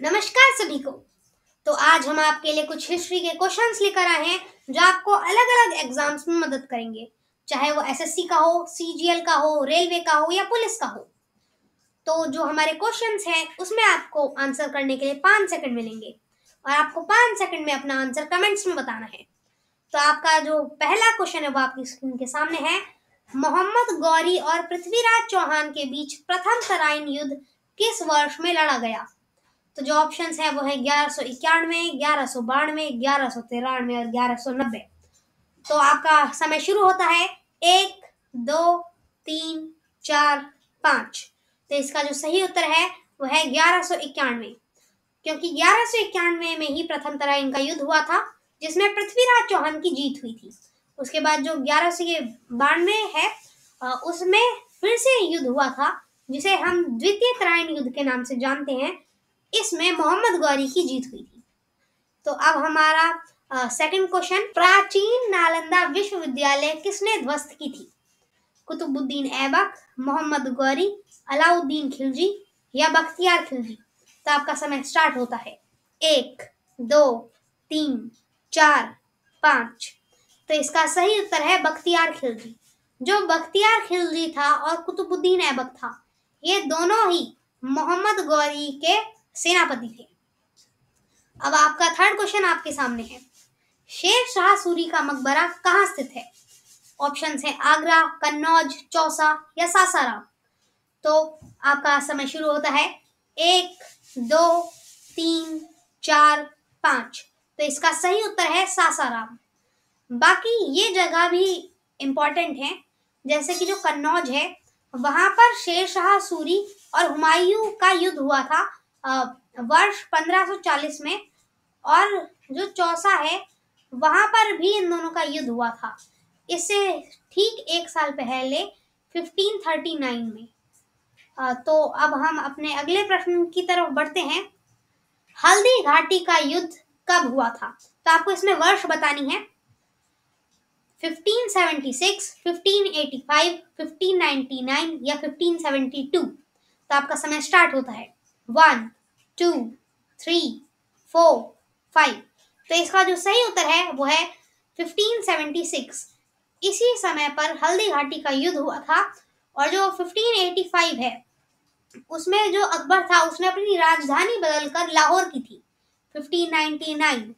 नमस्कार सभी को। तो आज हम आपके लिए कुछ हिस्ट्री के क्वेश्चंस लेकर आए हैं जो आपको अलग अलग एग्जाम्स में मदद करेंगे, चाहे वो एसएससी का हो, सीजीएल का हो, रेलवे का हो या पुलिस का हो। तो जो हमारे क्वेश्चंस हैं उसमें आपको आंसर करने के लिए 5 सेकंड मिलेंगे और आपको 5 सेकंड में अपना आंसर कमेंट्स में बताना है। तो आपका जो पहला क्वेश्चन है वो आपकी स्क्रीन के सामने है। मोहम्मद गौरी और पृथ्वीराज चौहान के बीच प्रथम तराइन युद्ध किस वर्ष में लड़ा गया? तो जो ऑप्शंस है वो है 1191, 1192, 1193 और 1190। तो आपका समय शुरू होता है 1, 2, 3, 4, 5। तो इसका जो सही उत्तर है वो है 1191, क्योंकि 1191 में ही प्रथम तराइन का युद्ध हुआ था जिसमें पृथ्वीराज चौहान की जीत हुई थी। उसके बाद जो 1192 है उसमें फिर से युद्ध हुआ था जिसे हम द्वितीय तराइन युद्ध के नाम से जानते हैं। इसमें मोहम्मद गौरी की जीत हुई थी। तो अब हमारा सेकंड क्वेश्चन, प्राचीन नालंदा विश्वविद्यालय किसने ध्वस्त की थी? कुतुबुद्दीन ऐबक, मोहम्मद गौरी, अलाउद्दीन खिलजी या बख्तियार खिलजी। तो आपका समय स्टार्ट होता है 1, 2, 3, 4, 5। तो इसका सही उत्तर है बख्तियार खिलजी। जो बख्तियार खिलजी था और कुतुबुद्दीन ऐबक था, ये दोनों ही मोहम्मद गौरी के सेनापति थे। अब आपका थर्ड क्वेश्चन आपके सामने है। शेर शाह सूरी का मकबरा कहाँ स्थित है? ऑप्शंस है आगरा, कन्नौज, चौसा या सासाराम। तो आपका समय शुरू होता है 1, 2, 3, 4, 5। तो इसका सही उत्तर है सासाराम। बाकी ये जगह भी इंपॉर्टेंट है, जैसे कि जो कन्नौज है वहां पर शेर शाह सूरी और हुमायूं का युद्ध हुआ था वर्ष 1540 में, और जो चौसा है वहां पर भी इन दोनों का युद्ध हुआ था इससे ठीक 1 साल पहले 1539 में। तो अब हम अपने अगले प्रश्न की तरफ बढ़ते हैं। हल्दी घाटी का युद्ध कब हुआ था? तो आपको इसमें वर्ष बतानी है। 1576, 1585, 1599 या 1572। तो आपका समय स्टार्ट होता है 1, 2, 3, 4, 5। तो इसका जो सही उत्तर है वो है 1576। इसी समय पर हल्दी घाटी का युद्ध हुआ था। और जो 1585 है उसमें जो अकबर था उसने अपनी राजधानी बदलकर लाहौर की थी। 1599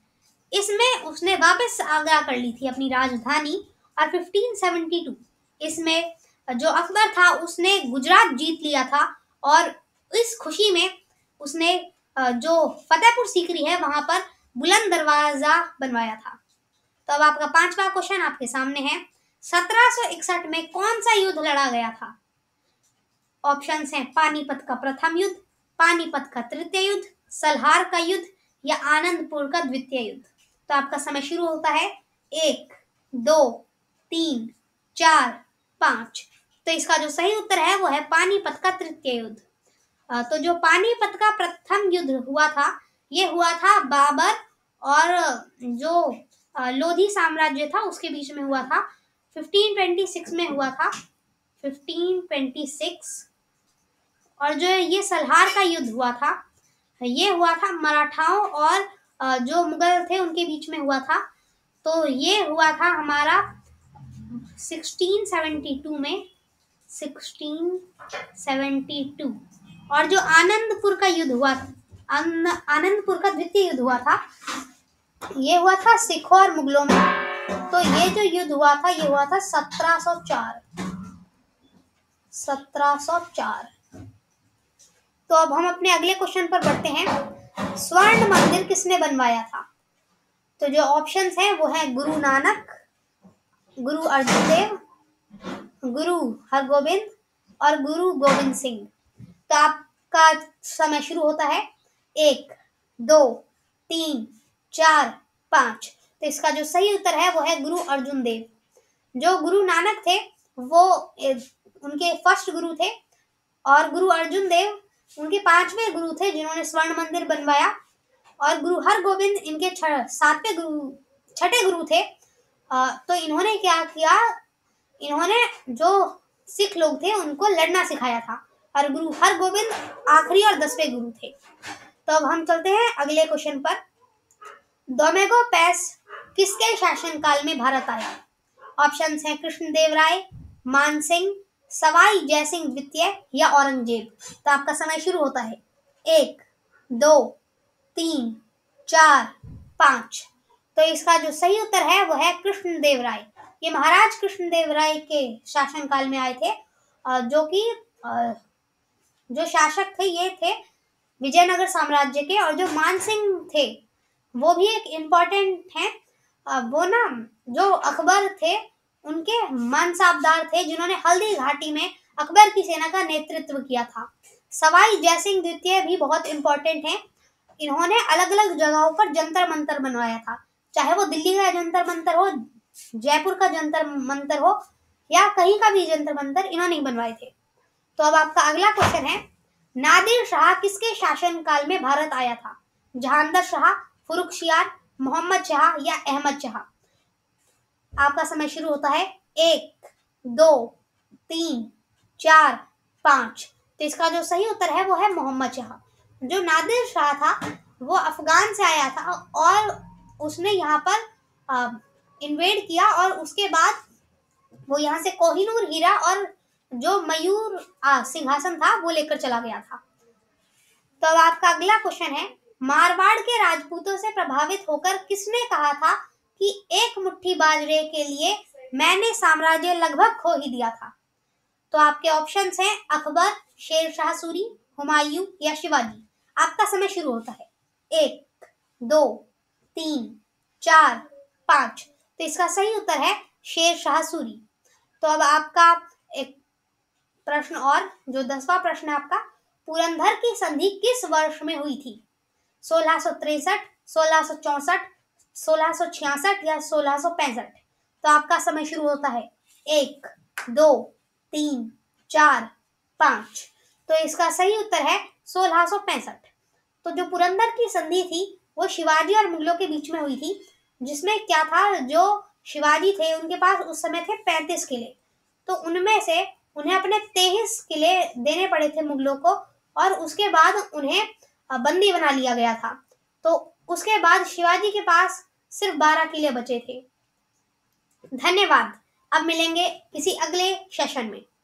इसमें उसने वापस आगरा कर ली थी अपनी राजधानी। और 1572 इसमें जो अकबर था उसने गुजरात जीत लिया था और इस खुशी में उसने जो फतेहपुर सीकरी है वहां पर बुलंद दरवाजा बनवाया था। तो अब आपका 5वां क्वेश्चन आपके सामने है। 1761 में कौन सा युद्ध लड़ा गया था? ऑप्शंस हैं पानीपत का प्रथम युद्ध, पानीपत का तृतीय युद्ध, सलहार का युद्ध या आनंदपुर का द्वितीय युद्ध। तो आपका समय शुरू होता है 1, 2, 3, 4, 5। तो इसका जो सही उत्तर है वो है पानीपत का तृतीय युद्ध। तो जो पानीपत का प्रथम युद्ध हुआ था ये हुआ था बाबर और जो लोधी साम्राज्य था उसके बीच में हुआ था। 1526 में हुआ था, 1526। और जो ये सलहार का युद्ध हुआ था ये हुआ था मराठाओं और जो मुगल थे उनके बीच में हुआ था। तो ये हुआ था हमारा 1672 में, 1672। और जो आनंदपुर का युद्ध हुआ था, आनंदपुर का द्वितीय युद्ध हुआ था, ये हुआ था सिखों और मुगलों में। तो ये जो युद्ध हुआ था ये हुआ था 1704। तो अब हम अपने अगले क्वेश्चन पर बढ़ते हैं। स्वर्ण मंदिर किसने बनवाया था? तो जो ऑप्शंस हैं वो है गुरु नानक, गुरु अर्जुन देव, गुरु हरगोबिंद और गुरु गोविंद सिंह। तो आपका समय शुरू होता है 1, 2, 3, 4, 5। तो इसका जो सही उत्तर है वो है गुरु अर्जुन देव। जो गुरु नानक थे वो उनके फर्स्ट गुरु थे और गुरु अर्जुन देव उनके 5वें गुरु थे जिन्होंने स्वर्ण मंदिर बनवाया। और गुरु हरगोबिंद इनके 6ठे गुरु थे। तो इन्होंने क्या किया, इन्होंने जो सिख लोग थे उनको लड़ना सिखाया था। और गुरु हरगोबिंद आखिरी और 10वें गुरु थे। तो अब हम चलते हैं अगले क्वेश्चन पर। डोमेगो पैस किसके शासनकाल में भारत आया? ऑप्शंस हैं कृष्णदेव राय, मानसिंह, सवाई जयसिंह द्वितीय या औरंगजेब। तो आपका समय शुरू होता है 1, 2, 3, 4, 5। तो इसका जो सही उत्तर है वो है कृष्णदेव राय। ये महाराज कृष्णदेव राय के शासनकाल में आए थे, जो कि जो शासक थे ये थे विजयनगर साम्राज्य के। और जो मानसिंह थे वो भी एक इम्पोर्टेंट हैं। वो ना जो अकबर थे उनके मनसाबदार थे, जिन्होंने हल्दी घाटी में अकबर की सेना का नेतृत्व किया था। सवाई जयसिंह द्वितीय भी बहुत इम्पोर्टेंट हैं। इन्होंने अलग अलग जगहों पर जंतर मंतर बनवाया था, चाहे वो दिल्ली का जंतर मंतर हो, जयपुर का जंतर मंतर हो या कहीं का भी जंतर मंतर इन्होंने ही बनवाए थे। तो अब आपका अगला क्वेश्चन है, नादिर शाह किसके शासनकाल में भारत आया था? जहांगीर शाह, फर्रुखसियार, मोहम्मद शाह या अहमद शाह। आपका समय शुरू होता है 1, 2, 3, 4, 5। तो इसका जो सही उत्तर है वो है मोहम्मद शाह। जो नादिर शाह था वो अफगान से आया था और उसने यहाँ पर इन्वेड किया और उसके बाद वो यहाँ से कोहिनूर हीरा और जो मयूर सिंहासन था वो लेकर चला गया था। तो अब आपका अगला क्वेश्चन है, मारवाड़ के राजपूतों से प्रभावित होकर किसने कहा था कि एक मुट्ठी बाजरे के लिए मैंने साम्राज्य लगभग खो ही दिया था? तो आपके ऑप्शंस हैं अकबर, शेर शाह सूरी, हुमायूं या शिवाजी। आपका समय शुरू होता है 1, 2, 3, 4, 5। तो इसका सही उत्तर है शेर शाह सूरी। तो अब आपका एक प्रश्न और, जो 10वां प्रश्न है आपका, पुरंदर की संधि किस वर्ष में हुई थी? 1663, 1664, 1666 या 1665। तो आपका समय शुरू होता है 1, 2, 3, 4, 5। तो इसका सही उत्तर है 1665। तो जो पुरंदर की संधि थी वो शिवाजी और मुगलों के बीच में हुई थी, जिसमें क्या था, जो शिवाजी थे उनके पास उस समय थे 35 किले। तो उनमें से उन्हें अपने 23 किले देने पड़े थे मुगलों को, और उसके बाद उन्हें बंदी बना लिया गया था। तो उसके बाद शिवाजी के पास सिर्फ 12 किले बचे थे। धन्यवाद। अब मिलेंगे किसी अगले सेशन में।